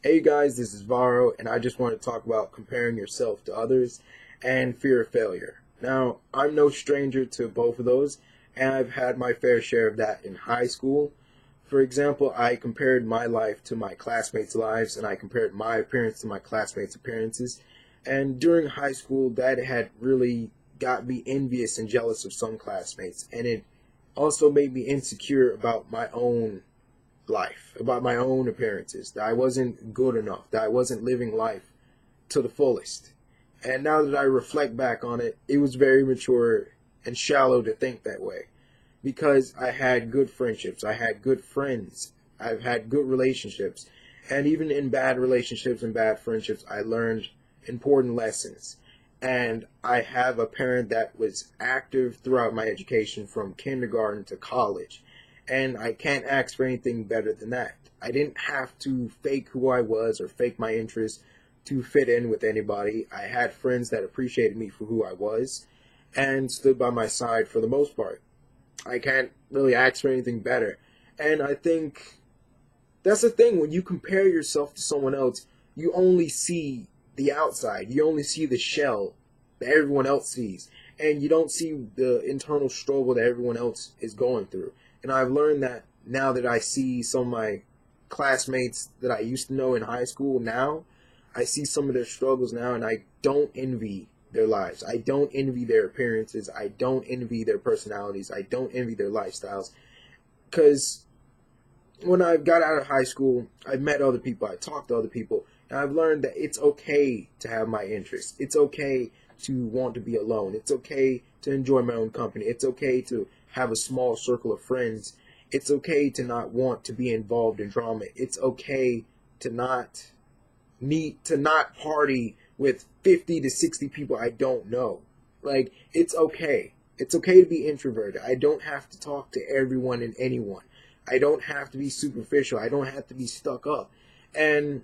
Hey guys, this is Varo, and I just want to talk about comparing yourself to others and fear of failure. Now, I'm no stranger to both of those, and I've had my fair share of that in high school. For example, I compared my life to my classmates' lives, and I compared my appearance to my classmates' appearances. And during high school, that had really got me envious and jealous of some classmates, and it also made me insecure about my own life, about my own appearances, that I wasn't good enough, that I wasn't living life to the fullest. And now that I reflect back on it, it was very mature and shallow to think that way because I had good friendships, I had good friends, I've had good relationships, and even in bad relationships and bad friendships, I learned important lessons. And I have a parent that was active throughout my education from kindergarten to college. And I can't ask for anything better than that. I didn't have to fake who I was or fake my interests to fit in with anybody. I had friends that appreciated me for who I was and stood by my side for the most part. I can't really ask for anything better. And I think that's the thing. When you compare yourself to someone else, you only see the outside. You only see the shell that everyone else sees. And you don't see the internal struggle that everyone else is going through. And I've learned that now that I see some of my classmates that I used to know in high school now, I see some of their struggles now, and I don't envy their lives. I don't envy their appearances. I don't envy their personalities. I don't envy their lifestyles. Because when I got out of high school, I met other people, I talked to other people, and I've learned that it's okay to have my interests. It's okay to want to be alone. It's okay to enjoy my own company. It's okay to have a small circle of friends. It's okay to not want to be involved in drama. It's okay to not party with 50 to 60 people I don't know. Like, it's okay. It's okay to be introverted. I don't have to talk to everyone and anyone. I don't have to be superficial. I don't have to be stuck up. And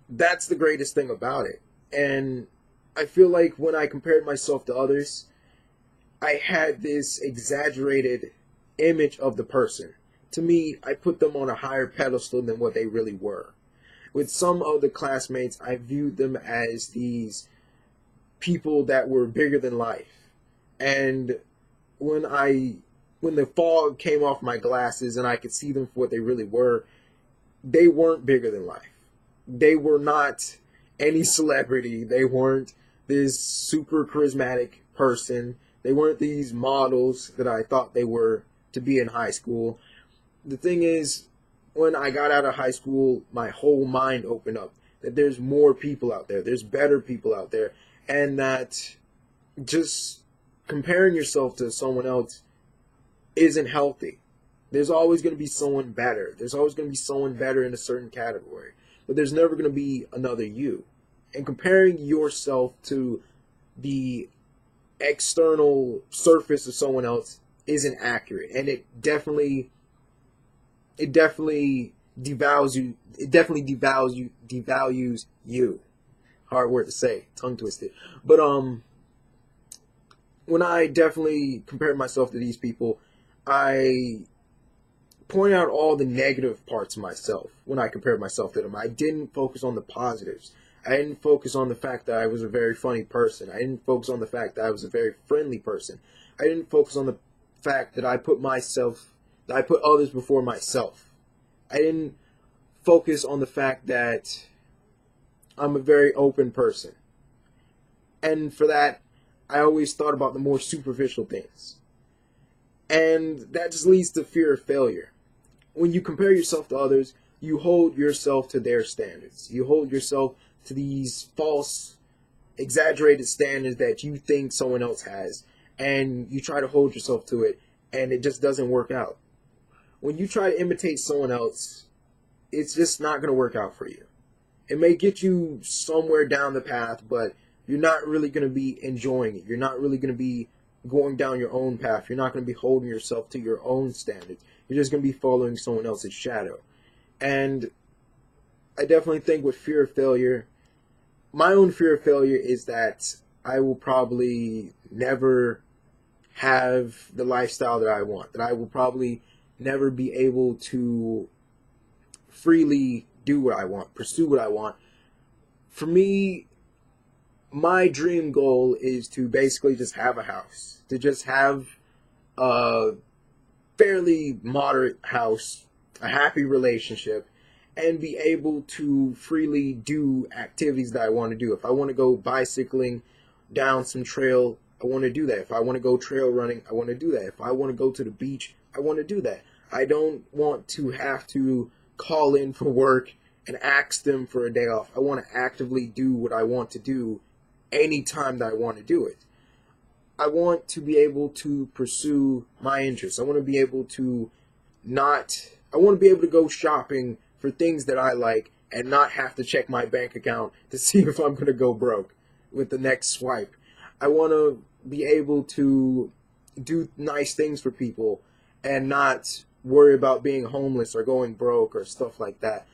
that's the greatest thing about it. And I feel like when I compared myself to others, I had this exaggerated image of the person. To me, I put them on a higher pedestal than what they really were. With some of the classmates, I viewed them as these people that were bigger than life. And when I when the fog came off my glasses and I could see them for what they really were, they weren't bigger than life. They were not any celebrity. They weren't this super charismatic person. They weren't these models that I thought they were to be in high school. The thing is, when I got out of high school, my whole mind opened up that there's more people out there, there's better people out there, and that just comparing yourself to someone else isn't healthy. There's always going to be someone better. There's always going to be someone better in a certain category, but there's never going to be another you. And comparing yourself to the external surface of someone else isn't accurate, and it definitely devalues you. It definitely devalues you. Hard word to say, tongue twisted. But when I definitely compared myself to these people, I point out all the negative parts of myself when I compared myself to them. I didn't focus on the positives. I didn't focus on the fact that I was a very funny person. I didn't focus on the fact that I was a very friendly person. I didn't focus on the fact that I put others before myself. I didn't focus on the fact that I'm a very open person. And for that, I always thought about the more superficial things. And that just leads to fear of failure. When you compare yourself to others, you hold yourself to their standards. You hold yourself to these false, exaggerated standards that you think someone else has. And you try to hold yourself to it, and it just doesn't work out. When you try to imitate someone else, it's just not going to work out for you. It may get you somewhere down the path, but you're not really going to be enjoying it. You're not really going to be going down your own path. You're not going to be holding yourself to your own standards. You're just going to be following someone else's shadow. And I definitely think with fear of failure, my own fear of failure is that I will probably never have the lifestyle that I want, that I will probably never be able to freely do what I want, pursue what I want. For me, my dream goal is to basically just have a house, to just have a fairly moderate house, a happy relationship, and be able to freely do activities that I want to do. If I want to go bicycling down some trail, I want to do that. If I want to go trail running, I want to do that. If I want to go to the beach, I want to do that. I don't want to have to call in for work and ask them for a day off. I want to actively do what I want to do anytime that I want to do it. I want to be able to pursue my interests. I want to be able to I want to be able to go shopping for things that I like and not have to check my bank account to see if I'm going to go broke with the next swipe. I want to be able to do nice things for people and not worry about being homeless or going broke or stuff like that.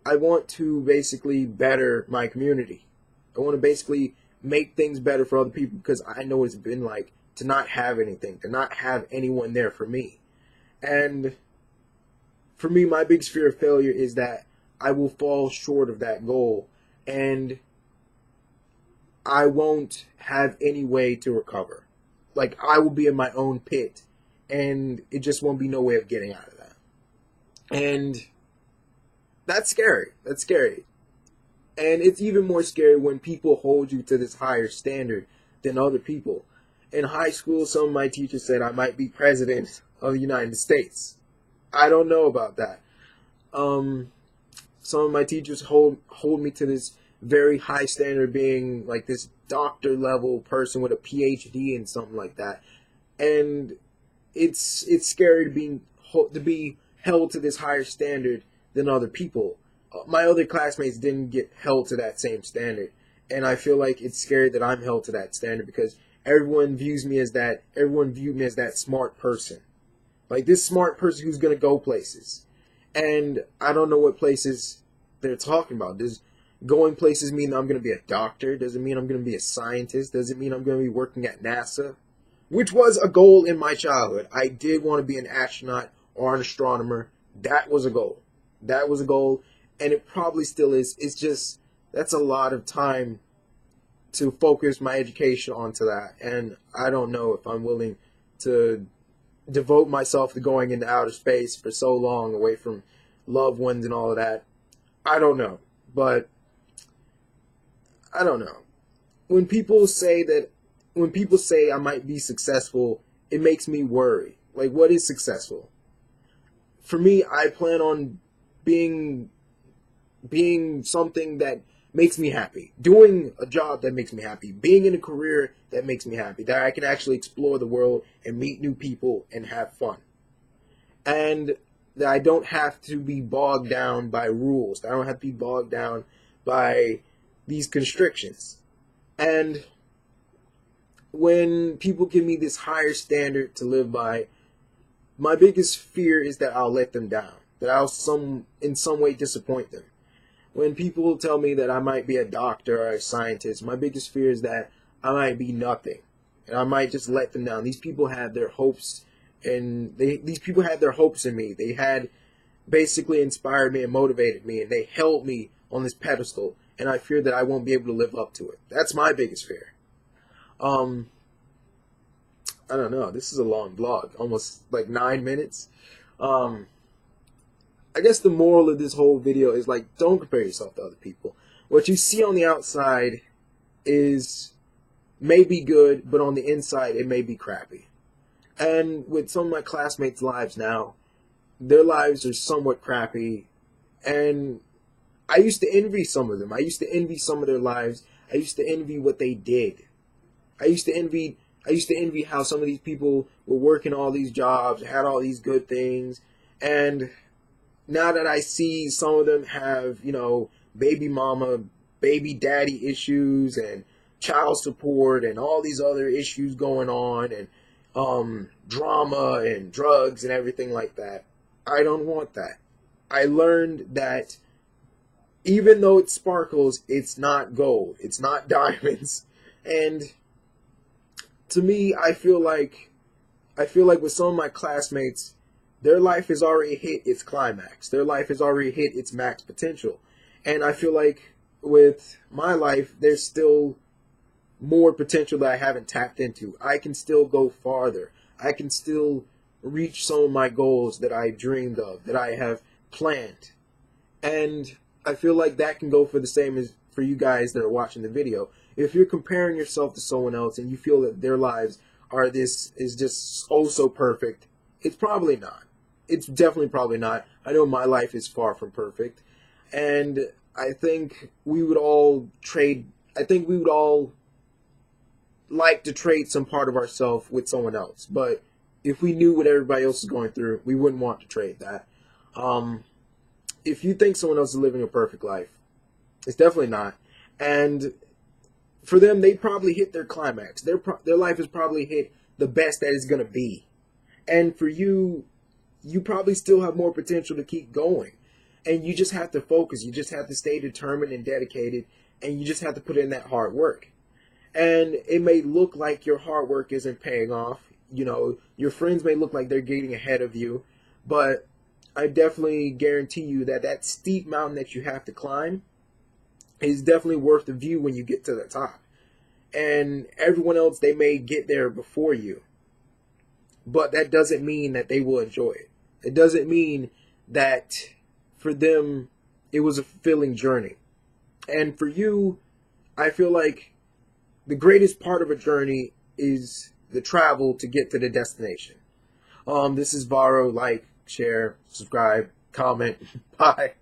I want to basically better my community. I want to basically make things better for other people because I know what it's been like to not have anything, to not have anyone there for me. And for me, my biggest fear of failure is that I will fall short of that goal and I won't have any way to recover. Like, I will be in my own pit and it just won't be no way of getting out of that. And that's scary. That's scary. And it's even more scary when people hold you to this higher standard than other people. In high school, some of my teachers said I might be president of the United States. I don't know about that. Some of my teachers hold me to this very high standard, being like this doctor level person with a PhD and something like that. And it's scary to be held to this higher standard than other people. My other classmates didn't get held to that same standard, and I feel like it's scary that I'm held to that standard because everyone viewed me as that smart person. Like this smart person who's going to go places. And I don't know what places they're talking about. Does going places mean that I'm going to be a doctor? Does it mean I'm going to be a scientist? Does it mean I'm going to be working at NASA? Which was a goal in my childhood. I did want to be an astronaut or an astronomer. That was a goal. That was a goal. And it probably still is. It's just, that's a lot of time to focus my education onto that. And I don't know if I'm willing to devote myself to going into outer space for so long away from loved ones and all of that. I don't know. But I don't know. When people say I might be successful, it makes me worry. Like, what is successful? For me, I plan on being something that makes me happy, doing a job that makes me happy, being in a career that makes me happy, that I can actually explore the world and meet new people and have fun. And that I don't have to be bogged down by rules. That I don't have to be bogged down by these constrictions. And when people give me this higher standard to live by, my biggest fear is that I'll let them down, that I'll in some way disappoint them. When people tell me that I might be a doctor or a scientist, my biggest fear is that I might be nothing, and I might just let them down. These people had their hopes, and these people had their hopes in me. They had basically inspired me and motivated me, and they held me on this pedestal, and I fear that I won't be able to live up to it. That's my biggest fear. I don't know. This is a long vlog, almost like 9 minutes. I guess the moral of this whole video is, like, don't compare yourself to other people. What you see on the outside may be good, but on the inside it may be crappy. And with some of my classmates' lives now, their lives are somewhat crappy, and I used to envy some of them. I used to envy some of their lives. I used to envy what they did. I used to envy how some of these people were working all these jobs, had all these good things, and now that I see some of them have, baby mama, baby daddy issues and child support and all these other issues going on and drama and drugs and everything like that, I don't want that. I learned that even though it sparkles, it's not gold. It's not diamonds. And to me, I feel like with some of my classmates, their life has already hit its climax. Their life has already hit its max potential. And I feel like with my life, there's still more potential that I haven't tapped into. I can still go farther. I can still reach some of my goals that I dreamed of, that I have planned. And I feel like that can go for the same as for you guys that are watching the video. If you're comparing yourself to someone else and you feel that their lives are is just oh so perfect, it's probably not. It's definitely probably not. I know my life is far from perfect. And I think we would all like to trade some part of ourselves with someone else. But if we knew what everybody else is going through, we wouldn't want to trade that. If you think someone else is living a perfect life, it's definitely not. And for them, they probably hit their climax. Their life has probably hit the best that it's going to be. And for you, you probably still have more potential to keep going. And you just have to focus. You just have to stay determined and dedicated. And you just have to put in that hard work. And it may look like your hard work isn't paying off. You know, your friends may look like they're getting ahead of you. But I definitely guarantee you that that steep mountain that you have to climb is definitely worth the view when you get to the top. And everyone else, they may get there before you. But that doesn't mean that they will enjoy it. It doesn't mean that for them it was a fulfilling journey. And for you, I feel like the greatest part of a journey is the travel to get to the destination. This is Varro. Like, share, subscribe, comment. Bye.